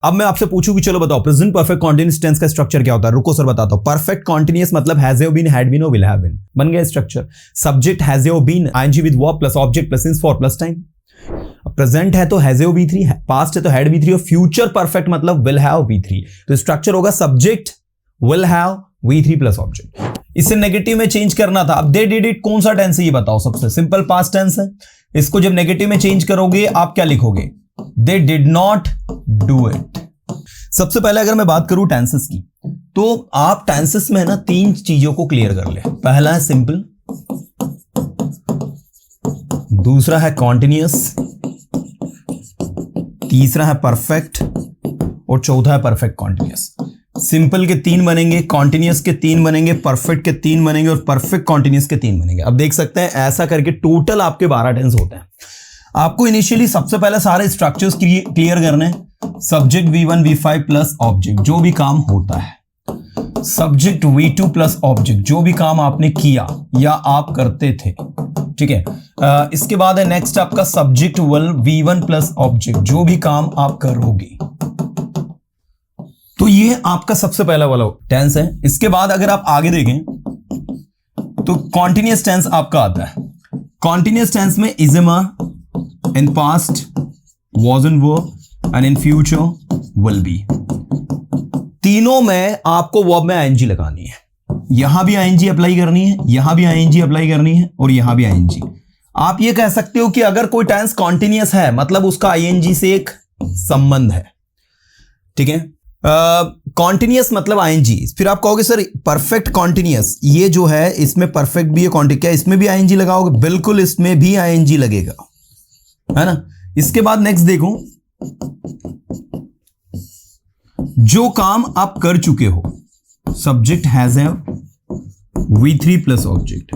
अब मैं आपसे पूछूं कि चलो बताओ प्रेजेंट परफेक्ट कॉन्टिन्यूअस टेंस का स्ट्रक्चर क्या होता है। रुको सर बताता हूं। परफेक्ट कॉन्टिन्यूअस मतलब has have been, had been और विल हैव बीन, बन गया structure. Subject has have been, ING with verb plus object plus since for plus time. Present है तो हैज हैव V3, पास्ट है तो हैड V3 और future perfect मतलब will have V3। तो स्ट्रक्चर होगा subject will have V3 plus object. इसे negative में चेंज करना था। अब दे डिड इट कौन सा टेंस है ये बताओ। सबसे सिंपल पास्ट टेंस है। इसको जब नेगेटिव में चेंज करोगे आप क्या लिखोगे? They did not do it. सबसे पहले अगर मैं बात करूं टेंसेस की, तो आप टेंसेस में ना 3 चीजों को क्लियर कर ले। पहला है सिंपल, दूसरा है कॉन्टिन्यूअस, तीसरा है परफेक्ट और चौथा है परफेक्ट कॉन्टिन्यूअस। सिंपल के 3 बनेंगे, कॉन्टिन्यूअस के 3 बनेंगे, परफेक्ट के 3 बनेंगे और परफेक्ट कॉन्टिन्यूअस के 3 बनेंगे। अब देख सकते हैं ऐसा करके टोटल आपके 12 टेंस होते हैं। आपको इनिशियली सबसे पहले सारे स्ट्रक्चर्स क्लियर करने हैं। Subject V1 V5 plus object जो भी काम होता है, सब्जेक्ट V2 प्लस ऑब्जेक्ट जो भी काम आपने किया या आप करते थे, ठीक है। इसके बाद है नेक्स्ट आपका सब्जेक्ट V1 प्लस ऑब्जेक्ट जो भी काम आप करोगे। तो ये आपका सबसे पहला वाला टेंस है। इसके बाद अगर आप आगे देखें तो कॉन्टिन्यूअस टेंस आपका आता है। कॉन्टिन्यूअस टेंस में is am in past, was in verb and in future will be। तीनों में आपको वर्ब में आईएनजी लगानी है। यहां भी आईएनजी अप्लाई करनी है, यहां भी आईएनजी अप्लाई करनी है और यहां भी आईएनजी। आप ये कह सकते हो कि अगर कोई टेंस कॉन्टिन्यूअस है मतलब उसका आईएनजी से एक संबंध है, ठीक है। कॉन्टिन्यूअस मतलब आईएनजी। फिर आप कहोगे सर परफेक्ट कॉन्टिन्यूअस ये जो है इसमें परफेक्ट भी है, कॉन्टिन्यूअस क्या इसमें भी आईएनजी लगाओगे? बिल्कुल इसमें भी आईएनजी लगेगा, है ना। इसके बाद नेक्स्ट देखो, जो काम आप कर चुके हो, subject has have V3 plus object.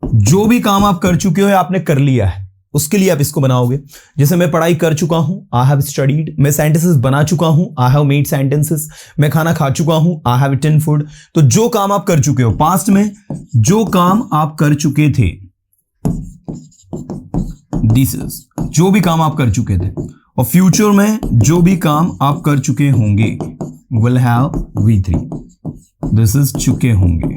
जो भी काम आप कर चुके हो आपने कर लिया है, उसके लिए आप इसको बनाओगे। जैसे मैं पढ़ाई कर चुका हूं, आई हैव स्टडीड। मैं सेंटेंसेस बना चुका हूं, आई हैव मेड सेंटेंसेस। मैं खाना खा चुका हूं, आई हैव ईटन फूड। तो जो काम आप कर चुके हो पास्ट में, जो काम आप कर चुके थे, दिस इज जो भी काम आप कर चुके थे। और फ्यूचर में जो भी काम आप कर चुके होंगे, will have V3, this is चुके होंगे,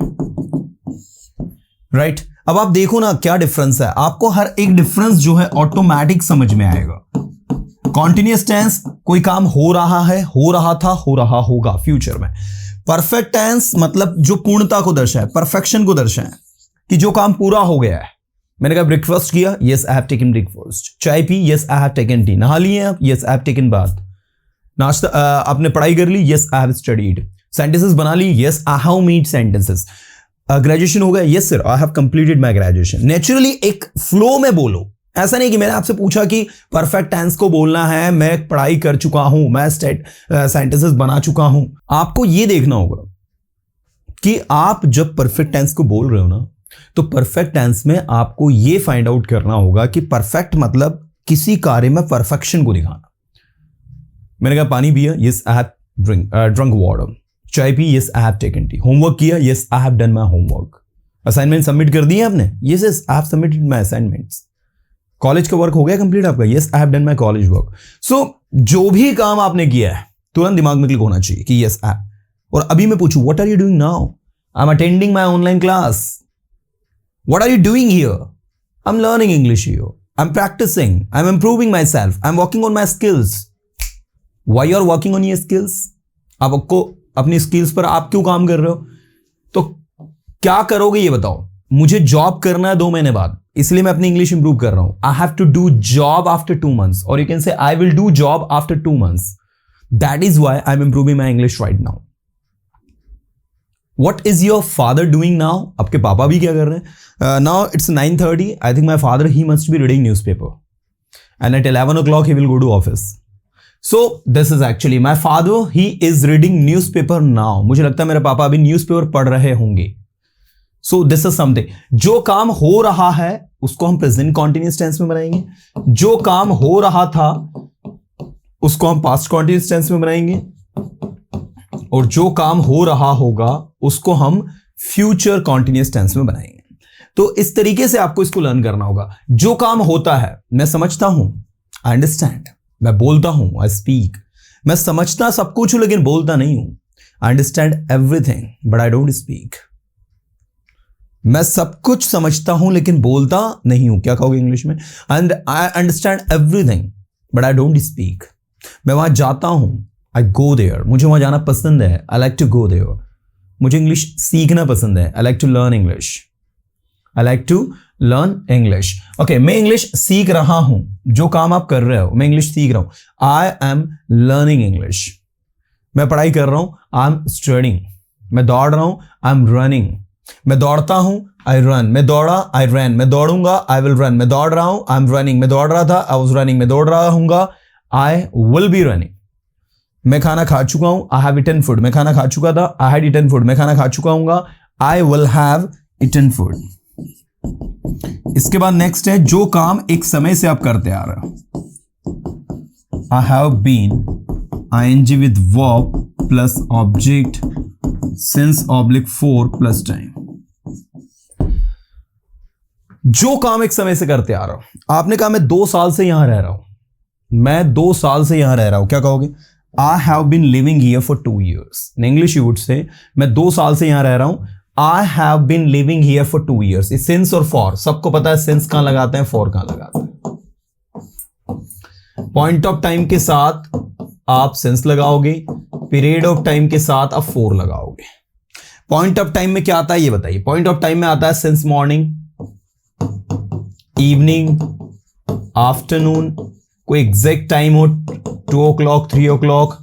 राइट। अब आप देखो ना क्या डिफरेंस है। आपको हर एक डिफरेंस जो है ऑटोमेटिक समझ में आएगा। कॉन्टिन्यूअस टेंस कोई काम हो रहा है, हो रहा था, हो रहा होगा फ्यूचर में। परफेक्ट टेंस मतलब जो पूर्णता को दर्शाए, परफेक्शन को दर्शाए कि जो काम पूरा हो गया है। मैंने कहा ब्रेकफास्ट किया, yes I have taken breakfast. चाय पी, yes I have taken tea. नहा लिए आप, yes I have taken bath. नाश्ता आपने पढ़ाई कर ली, yes I have studied. Sentences बना ली, yes I have made sentences. Graduation हो गया, yes sir I have completed my graduation. Naturally एक फ्लो में बोलो। ऐसा नहीं कि मैंने आपसे पूछा कि परफेक्ट टेंस को बोलना है, मैं पढ़ाई कर चुका हूं, मैं सेंटेंसेस बना चुका हूं। आपको यह देखना होगा कि आप जब परफेक्ट टेंस को बोल रहे हो ना, तो परफेक्ट टेंस में आपको यह फाइंड आउट करना होगा कि परफेक्ट मतलब किसी कार्य में परफेक्शन को दिखाना। मैंने कहा पानी पिया, yes I have drunk water. चाय पी, yes I have taken tea. Homework किया, yes I have done my homework. Assignment submit कर दिए आपने, yes yes I have submitted my assignments. College का वर्क हो गया कंप्लीट आपका, yes I have done my college work. So जो भी काम आपने किया है तुरंत दिमाग में क्लिक होना चाहिए कि यस आई। और अभी मैं पूछूं what are you doing now? I am attending my online class. What are you doing here? I'm learning English here. I'm practicing. I'm improving myself. I'm working on my skills. Why you are working on your skills? आपको अपनी skills पर आप क्यों काम कर रहे हो? तो क्या करोगे ये बताओ। मुझे जॉब करना है 2 महीने बाद, इसलिए मैं अपनी इंग्लिश इंप्रूव कर रहा हूं। I have to do job after 2 months. Or you can say I will do job after 2 months. That is why I'm improving my English right now. What is your father doing now? आपके पापा भी क्या कर रहे हैं? Now it's 9:30. I think my father, he must be reading newspaper. And at 11 o'clock he will go to office. So this is actually my father. He is reading newspaper now. मुझे लगता है मेरे पापा अभी न्यूज़पेपर पढ़ रहे होंगे. So this is something. जो काम हो रहा है उसको हम प्रेजेंट कॉन्टिन्यूअस टेंस में बनाएंगे। जो काम हो रहा था उसको हम पास्ट कॉन्टिन्यूअस टेंस में बनाएंगे। और जो काम हो रहा होगा उसको हम फ्यूचर कॉन्टिन्यूअस टेंस में बनाएंगे। तो इस तरीके से आपको इसको लर्न करना होगा। जो काम होता है मैं समझता हूं, आई अंडरस्टैंड, मैं बोलता हूं, आई स्पीक। मैं समझता सब कुछ हूं लेकिन बोलता नहीं हूं। I understand everything but I don't speak. मैं सब कुछ समझता हूं लेकिन बोलता नहीं हूं। क्या कहोगे इंग्लिश में? And I understand everything but I don't speak. मैं वहां जाता हूं, आई गो देयर, मुझे वहां जाना पसंद है, I like to go there. मुझे इंग्लिश सीखना पसंद है, I like to learn English, I like to learn English. Okay, मैं इंग्लिश सीख रहा हूं। जो काम आप कर रहे हो, मैं इंग्लिश सीख रहा हूं। I am learning English. मैं पढ़ाई कर रहा हूं, आई एम स्टडिंग। मैं दौड़ रहा हूं, आई एम रनिंग। मैं दौड़ता हूं, आई रन। मैं दौड़ा, आई रन। मैं दौड़ूंगा, आई विल रन। मैं दौड़ रहा हूं, आई एम रनिंग। मैं दौड़ रहा था, आई वाज रनिंग। मैं दौड़ रहा हूंगा, आई विल बी रनिंग। मैं खाना खा चुका हूं, आई हैव ईटन फूड। मैं खाना खा चुका था, आई हैड ईटन फूड। मैं खाना खा चुका हूंगा, I will have eaten food. इसके बाद नेक्स्ट है जो काम एक समय से आप करते आ रहे हो। I have been ING with verb plus object since oblique 4 plus time. जो काम एक समय से करते आ रहा हूं। आपने कहा मैं 2 साल से यहां रह रहा हूं। मैं 2 साल से यहां रह रहा हूं। क्या कहोगे? I have been living here for 2 years। In English you would say मैं 2 साल से यहां रह रहा हूं। I have been living here for 2 years। Since और फॉर सबको पता है, सिंस कहां लगाते हैं, फॉर कहां लगाते हैं। पॉइंट ऑफ टाइम के साथ आप सिंस लगाओगे, पीरियड ऑफ टाइम के साथ आप फॉर लगाओगे। पॉइंट ऑफ टाइम में क्या आता है ये बताइए? पॉइंट ऑफ टाइम में आता है सिंस मॉर्निंग, इवनिंग, आफ्टरनून, कोई एग्जैक्ट टाइम हो 2 o'clock 3 o'clock,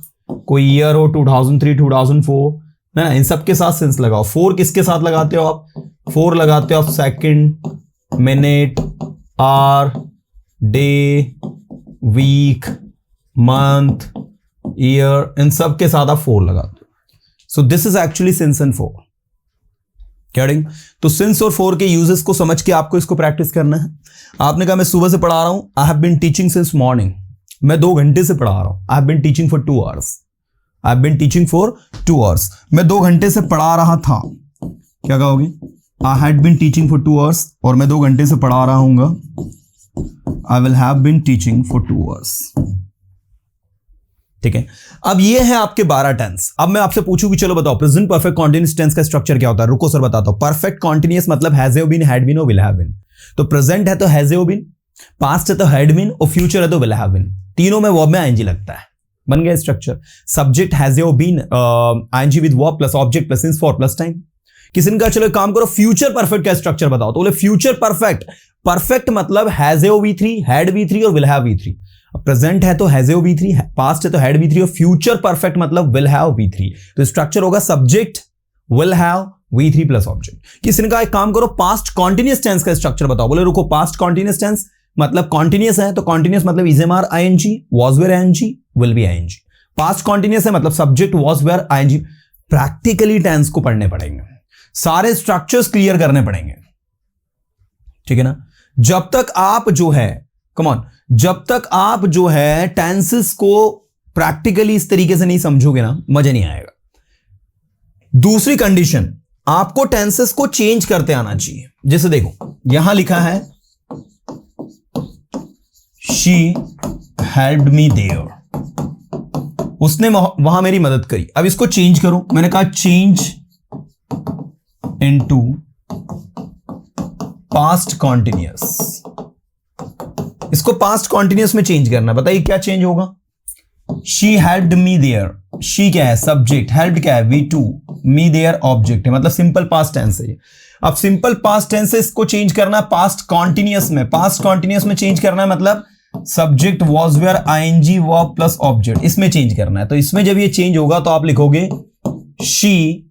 कोई ईयर हो 2003 2004, ना, इन सब के साथ सिंस लगाओ। 4 किसके साथ लगाते हो आप? 4 लगाते हो आप second, minute, hour, day, week, month, year, इन सब के साथ आप 4 लगाते हो। So this is actually since and 4। कैडिंग? तो सिंस और 4 के यूजेस को समझ के आपको इसको प्रैक्टिस करना है। आपने कहा मैं सुबह से पढ़ा रहा हूं, I have been teaching since morning. मैं 2 घंटे से पढ़ा रहा हूं, I have been teaching for 2 hours। I have been teaching for 2 hours। मैं 2 घंटे से पढ़ा रहा था। क्या कहोगे? I had been teaching for 2 hours और मैं 2 घंटे से पढ़ा रहा हूंगा, I will have been teaching for 2 hours। ठीक है, अब ये है आपके 12 टेंस। अब मैं आपसे पूछूं कि चलो बताओ प्रेजेंट परफेक्ट कॉन्टिन्यूअस टेंस का स्ट्रक्चर क्या होता है। रुको सर बताता हूं। परफेक्ट कॉन्टिन्यूअस मतलब has have been, had been और विल हैव बीन। तो प्रेजेंट है तो हैज हैव बीन, पास्ट है तो हैड बीन और फ्यूचर है तो विल हैव बीन। तीनों में वर्ब में आईएनजी लगता है। बन गया structure. Subject has have been, ING with verb plus object plus since for plus time. किसी ने कहा चलो काम करो फ्यूचर परफेक्ट का स्ट्रक्चर बताओ, तो बोले फ्यूचर परफेक्ट। परफेक्ट मतलब has have V3, had V3 और विल हैव V3। प्रेजेंट है तो हैज हैव V3, पास्ट है तो हैड V3 और फ्यूचर परफेक्ट मतलब विल हैव V3। तो स्ट्रक्चर होगा subject will have V3 plus object. किसी ने कहा एक काम करो पास्ट कॉन्टिन्यूअस टेंस का स्ट्रक्चर बताओ, बोले रुको पास्ट कॉन्टिन्यूअस टेंस मतलब कॉन्टिन्यूअस है तो कॉन्टिन्यूअस मतलब is am are ING, was were ING, will be ING. Past continuous है मतलब subject was were ING. Practically tense को पढ़ने पड़ेंगे, सारे स्ट्रक्चर्स क्लियर करने पड़ेंगे। ठीक है ना? जब तक आप जो है कम ऑन, जब तक आप जो है टेंसेस को प्रैक्टिकली इस तरीके से नहीं समझोगे ना, मजा नहीं आएगा। दूसरी कंडीशन, आपको टेंसेस को चेंज करते आना चाहिए। जैसे देखो यहां लिखा है शी हेल्प्ड मी देयर, उसने वहां मेरी मदद करी। अब इसको चेंज करो। मैंने कहा चेंज इनटू पास्ट कॉन्टिन्यूअस। इसको पास्ट कॉन्टिन्यूअस में चेंज करना। बताइए क्या चेंज होगा? She helped me there, she क्या है? सब्जेक्ट, हेल्प क्या है? V2, मी देयर ऑब्जेक्ट है, मतलब सिंपल पास्ट टेंस है। अब सिंपल पास्ट टेंस से इसको चेंज करना पास्ट कॉन्टिन्यूअस में। पास्ट कॉन्टिन्यूअस में चेंज करना है मतलब subject was were ING verb plus object, इसमें चेंज करना है। तो इसमें जब ये चेंज होगा तो आप लिखोगे शी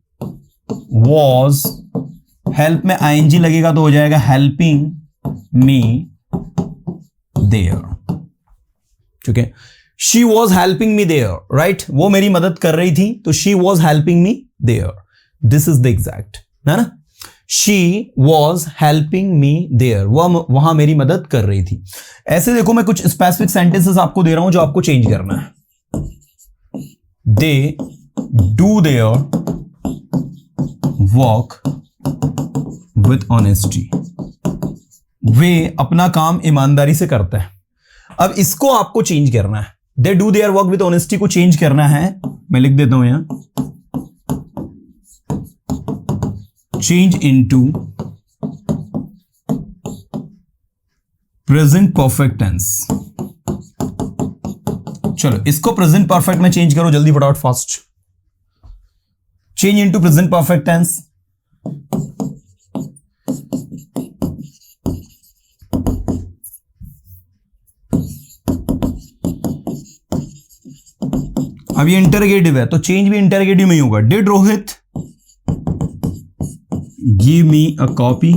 वॉज, हेल्प में आईएनजी लगेगा तो हो जाएगा हेल्पिंग मी देयर। ठीक है, she was helping me there, right? वो मेरी मदद कर रही थी तो she was helping me there. This is the exact, है ना? She was helping me there, वह वहां मेरी मदद कर रही थी। ऐसे देखो मैं कुछ स्पेसिफिक सेंटेंसेस आपको दे रहा हूं जो आपको चेंज करना है। They do their work with honesty, वे अपना काम ईमानदारी से करते हैं। अब इसको आपको चेंज करना है। They do their work with honesty को चेंज करना है, मैं लिख देता हूं यहां, change into present perfect tense. चलो इसको प्रेजेंट परफेक्ट में चेंज करो जल्दी फटाफट fast. Change into present perfect tense. अब ये इंटरगेटिव है तो चेंज भी इंटरगेटिव में ही होगा। Did Rohit give me a copy,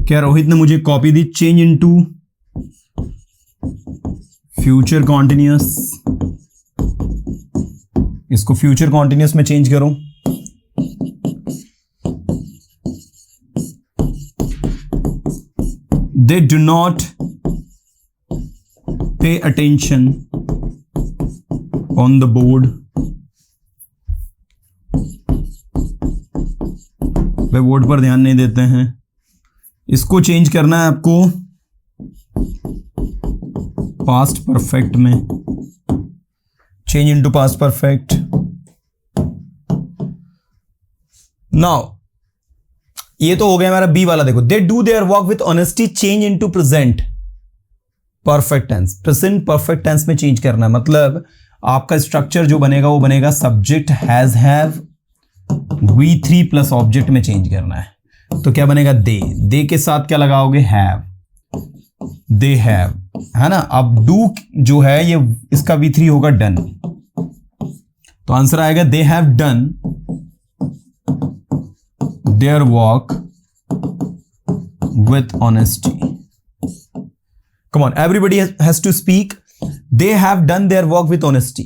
क्या रोहित ने मुझे कॉपी दी। चेंज इनटू फ्यूचर कॉन्टिन्यूअस, इसको फ्यूचर कॉन्टिन्यूअस में चेंज करो। दे डू नॉट पे attention on the board, way board पर ध्यान नहीं देते हैं। इसको चेंज करना है आपको पास्ट परफेक्ट में, change into past perfect. Now ये तो हो गया हमारा बी वाला। देखो, they do their work with honesty, change into present perfect tense. Present perfect tense में चेंज करना है, मतलब आपका स्ट्रक्चर जो बनेगा वो बनेगा subject has have V3 plus object में चेंज करना है। तो क्या बनेगा, दे के साथ क्या लगाओगे, हैव, दे हैव, है ना। अब डू जो है ये इसका V3 होगा डन, तो आंसर आएगा they have done their work with honesty. Come on everybody has to speak. They have done their work with honesty,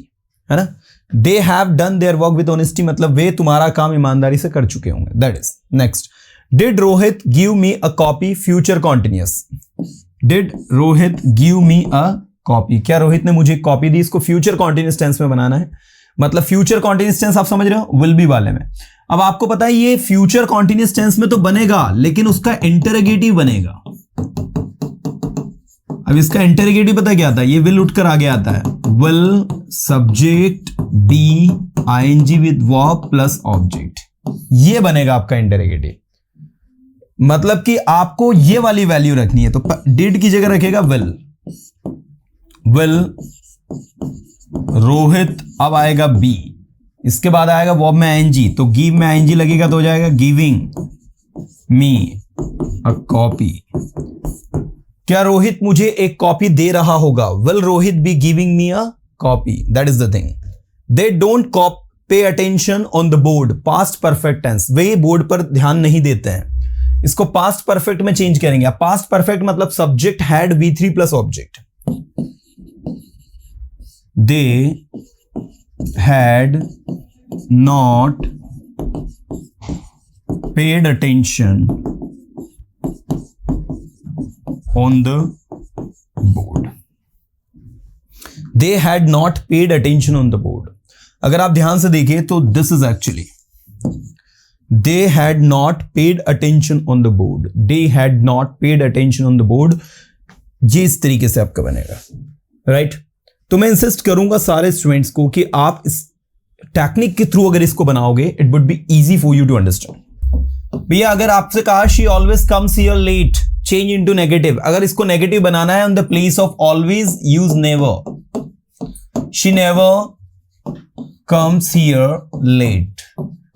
है ना। They have done their work with honesty मतलब वे तुम्हारा काम ईमानदारी से कर चुके होंगे, that is. Next, did Rohit give me a copy, future continuous. Did Rohit give me a copy, क्या रोहित ने मुझे कॉपी दी। इसको फ्यूचर कॉन्टिन्यूअस टेंस में बनाना है, मतलब फ्यूचर कॉन्टिन्यूअस टेंस आप समझ रहे हो, विल बी वाले में। अब आपको पता है ये फ्यूचर कॉन्टिन्यूअस टेंस में तो बनेगा, लेकिन उसका इंटरोगेटिव बनेगा। अब इसका इंटरोगेटिव पता क्या आता है, ये विल उठकर आगे आता है, will subject be ING with verb plus object, ये बनेगा आपका इंटरोगेटिव। मतलब कि आपको ये वाली वैल्यू रखनी है, तो डिड की जगह रखेगा विल, विल रोहित, अब आएगा बी, इसके बाद आएगा वर्ब में आईएनजी, तो गिव में आईएनजी लगेगा तो हो जाएगा गिविंग मी अ कॉपी। क्या रोहित मुझे एक कॉपी दे रहा होगा, will Rohit be giving me a copy, that is the thing. They don't pay attention on the board, past perfect tense, वे बोर्ड पर ध्यान नहीं देते हैं। इसको पास्ट परफेक्ट में चेंज करेंगे। पास्ट परफेक्ट मतलब subject had V3 plus object. They had not paid attention on the board, they had not paid attention on the board। अगर आप ध्यान से देखें तो this is actually they had not paid attention on the board, they had not paid attention on the board, ये इस तरीके से आपका बनेगा, राइट। तो मैं इंसिस्ट करूंगा सारे स्टूडेंट्स को कि आप इस टेक्निक के थ्रू अगर इसको बनाओगे it would be easy for you to understand. भैया अगर आपसे कहा she always comes here late, change into negative, अगर इसको नेगेटिव बनाना है on the place of always use never. She never comes here late,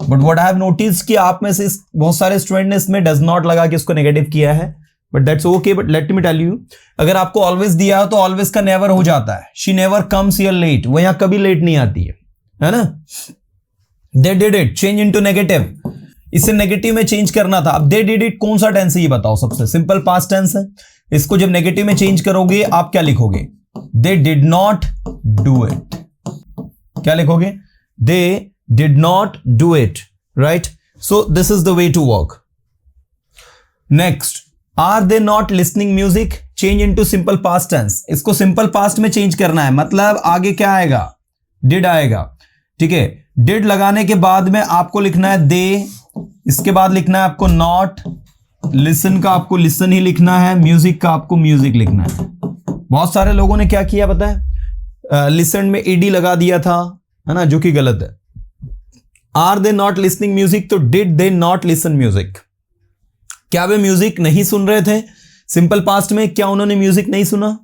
but what I have notice कि आप में से बहुत सारे स्टूडेंट ने इसमें डज नॉट लगा के उसको नेगेटिव किया है, but that's okay. But let me tell you, अगर आपको ऑलवेज दिया हो तो ऑलवेज का नेवर हो जाता है। She never comes here late, वो यहां कभी लेट नहीं आती है ना। They did it, change into negative, इसे नेगेटिव में चेंज करना था। अब दे डिड इट कौन सा टेंस है ये बताओ, सबसे सिंपल पास्ट टेंस है। इसको जब नेगेटिव में चेंज करोगे आप क्या लिखोगे, they did not do it. क्या लिखोगे, they did not do it, right. So this is the way to work. Next, are they not listening music, change into simple past tense. इसको simple past में change करना है, मतलब आगे क्या आएगा, डिड आएगा, ठीक है। डिड लगाने के बाद में आपको लिखना है दे, इसके बाद लिखना है आपको नॉट, लिसन का आपको लिसन ही लिखना है, म्यूजिक का आपको म्यूजिक लिखना है। बहुत सारे लोगों ने क्या किया पता है, लिसन में ईडी लगा दिया था, है ना, जो कि गलत है। Are they not listening music, तो did they not listen music, क्या वे म्यूजिक नहीं सुन रहे थे? सिंपल पास्ट में क्या उन्होंने म्यूजिक नहीं सुना?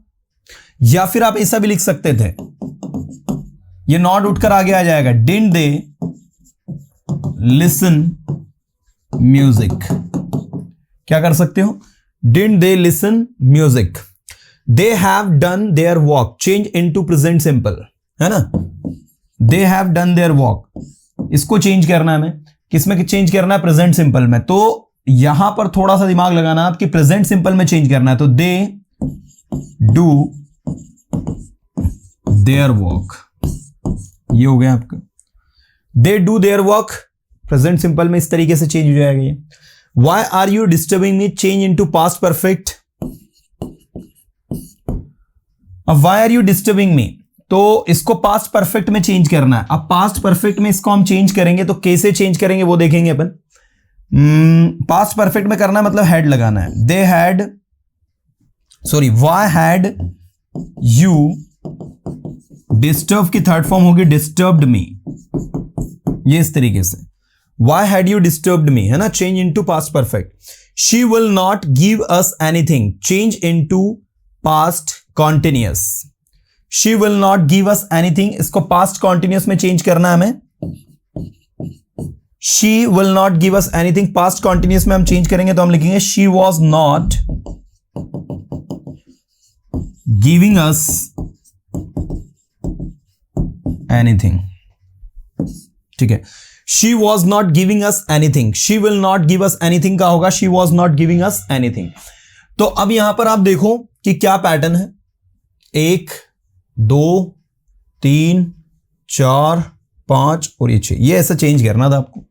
या फिर आप ऐसा भी लिख सकते थे, ये नॉट उठकर आगे आ जाएगा, डिडंट दे लिसन म्यूजिक, क्या कर सकते हो? Didn't they listen music. They have done their walk, change into present simple, है ना, they have done their walk, इसको चेंज करना है हमें, किसमें चेंज करना है? प्रेजेंट सिंपल में। तो यहां पर थोड़ा सा दिमाग लगाना है आपकी, प्रेजेंट सिंपल में चेंज करना है, तो दे डू देयर वॉक, ये हो गया आपका, they do their walk, present simple में इस तरीके से चेंज हो जाएगा ये। Why are you disturbing me, change into past perfect. अब why are you disturbing me, तो इसको पास्ट परफेक्ट में चेंज करना है। अब पास्ट परफेक्ट में इसको हम चेंज करेंगे, तो कैसे चेंज करेंगे वो देखेंगे अपन। पास्ट परफेक्ट में करना है मतलब हैड लगाना है, they had, sorry, why had you disturb की थर्ड फॉर्म होगी डिस्टर्ब्ड मी, ये इस तरीके से, why had you disturbed me, है ना, change into past perfect. She will not give us anything, change into past continuous, she will not give us anything, इसको past continuous में change करना है हमें। She will not give us anything, past continuous में हम change करेंगे तो हम लिखेंगे she was not giving us anything, ठीक है। She was not giving us anything, she will not give us anything का होगा she was not giving us anything. तो अब यहां पर आप देखो कि क्या पैटर्न है, 1 2 3 4 5 और ये 6, ये ऐसा चेंज करना था आपको।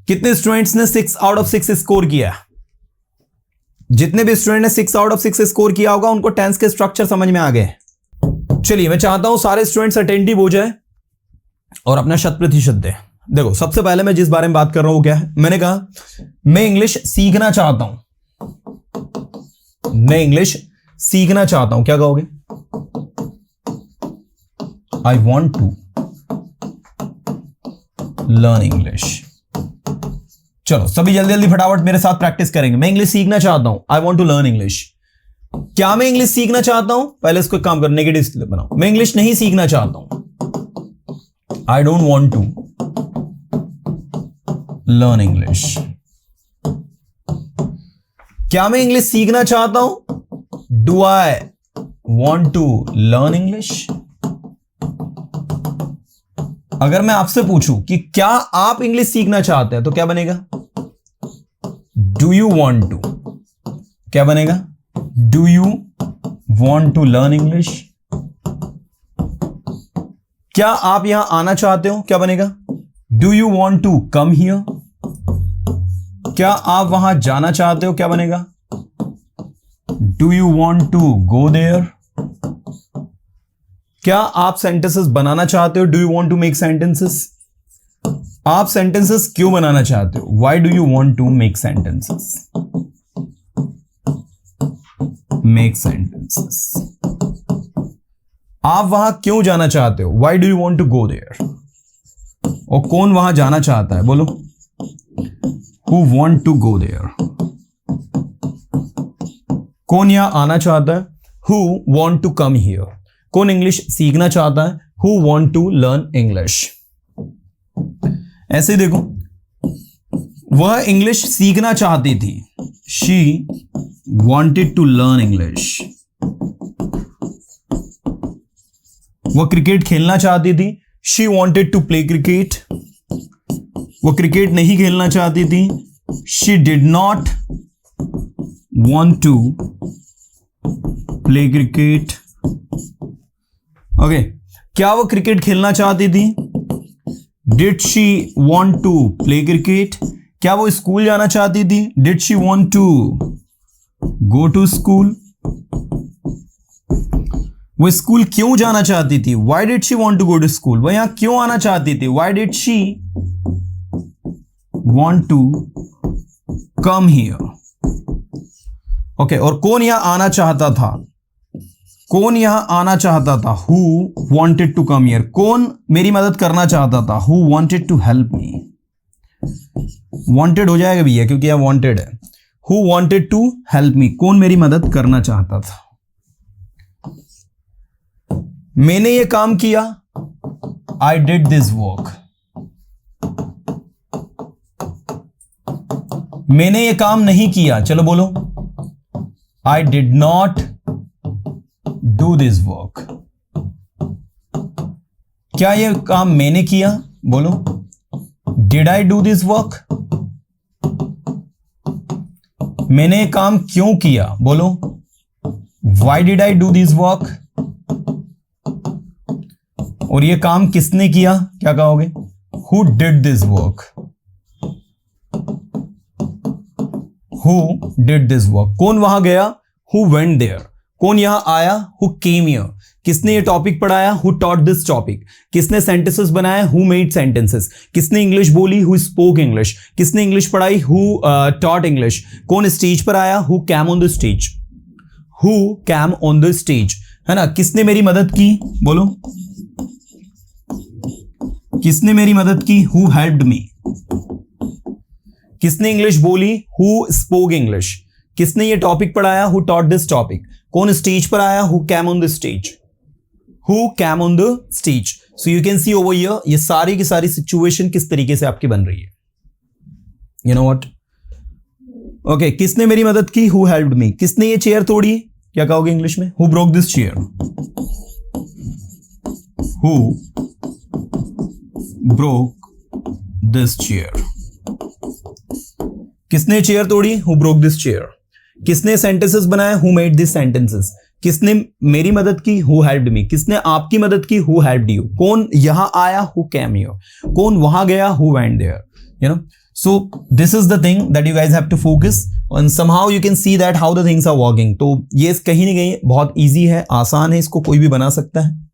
कितने स्टूडेंट्स ने 6 आउट ऑफ 6 स्कोर किया? जितने भी स्टूडेंट ने 6 आउट ऑफ 6 स्कोर किया होगा उनको टेंस के स्ट्रक्चर समझ में आ गए। चलिए मैं चाहता हूं सारे स्टूडेंट्स अटेंटिव हो जाए और अपना 100% दे। देखो सबसे पहले मैं जिस बारे में बात कर रहा हूं वो क्या है, मैंने कहा मैं इंग्लिश सीखना चाहता हूं, मैं इंग्लिश सीखना चाहता हूं, क्या कहोगे? I want to learn English. चलो सभी जल्दी जल्दी फटाफट मेरे साथ प्रैक्टिस करेंगे। मैं इंग्लिश सीखना चाहता हूं, I want to learn English. क्या मैं इंग्लिश सीखना चाहता हूं? पहले इसको काम कर, नेगेटिव बनाओ। मैं इंग्लिश नहीं सीखना चाहता हूं, I don't want to learn English. क्या मैं इंग्लिश सीखना चाहता हूं? Do I want to learn English. अगर मैं आपसे पूछूं कि क्या आप इंग्लिश सीखना चाहते हैं तो क्या बनेगा? डू यू वॉन्ट टू, क्या बनेगा? Do you want to learn English. क्या आप यहां आना चाहते हो, क्या बनेगा? Do you want to come here. क्या आप वहां जाना चाहते हो, क्या बनेगा? Do you want to go there. क्या आप सेंटेंसेस बनाना चाहते हो? Do you want to make sentences. आप सेंटेंसेस क्यों बनाना चाहते हो? Why do you want to make sentences. Make sentences. आप वहां क्यों जाना चाहते हो? Why do you want to go there. और कौन वहां जाना चाहता है, बोलो? Who want to go there. कौन यहां आना चाहता है? Who want to come here. कौन इंग्लिश सीखना चाहता है? Who want to learn English. ऐसे देखो, वह इंग्लिश सीखना चाहती थी, she wanted to learn English. वह क्रिकेट खेलना चाहती थी, she wanted to play cricket. वह क्रिकेट नहीं खेलना चाहती थी, she did not want to play cricket. Okay, क्या वो क्रिकेट खेलना चाहती थी? Did she want to play cricket. क्या वो स्कूल जाना चाहती थी? Did she want to go to school. वो स्कूल क्यों जाना चाहती थी? Why did she want to go to school. वो यहां क्यों आना चाहती थी? Why did she want to come here. Okay, और कौन यहां आना चाहता था? कौन यहां आना चाहता था? Who wanted to come here? कौन मेरी मदद करना चाहता था? Who wanted to help me? Wanted हो जाएगा भैया क्योंकि यह वॉन्टेड है। Who wanted to help me? कौन मेरी मदद करना चाहता था? मैंने ये काम किया, आई डिड दिस वर्क। मैंने ये काम नहीं किया, चलो बोलो, I did not do this work. क्या ये काम मैंने किया? बोलो, did I do this work? मैंने ये काम क्यों किया? बोलो, why did I do this work? और ये काम किसने किया? क्या कहोगे? Who did this work? Who did this work? कौन वहां गया? Who went there? कौन यहां आया? Who came here? किसने ये टॉपिक पढ़ाया? Who taught this topic? किसने सेंटेंसेस बनाए? Who made sentences? किसने इंग्लिश बोली? Who spoke English? किसने इंग्लिश पढ़ाई? Who taught English? कौन स्टेज पर आया? Who came on the stage? Who came on the stage, है ना? किसने मेरी मदद की? बोलो, किसने मेरी मदद की? Who helped me? किसने इंग्लिश बोली? Who spoke English? किसने ये टॉपिक पढ़ाया? Who taught this topic? कौन स्टेज पर आया? Who came on the stage? Who came on the stage? So you can see over here, ये सारी की सारी सिचुएशन किस तरीके से आपकी बन रही है। You know what? ओके, किसने मेरी मदद की? Who helped me? किसने ये चेयर तोड़ी? क्या कहोगे इंग्लिश में? Who broke this chair? Who broke this chair? किसने चेयर तोड़ी? Who broke this chair? किसने सेंटेंसेस बनाए? Who made this sentences? किसने मेरी मदद की? Who helped me? किसने आपकी मदद की? Who helped you? कौन यहां आया? Who came here? कौन वहां गया? Who went there? You know, so this is the thing that you guys have to focus and somehow you can see that how the things are working. तो ये कहीं ना कहीं बहुत ईजी है, आसान है, इसको कोई भी बना सकता है।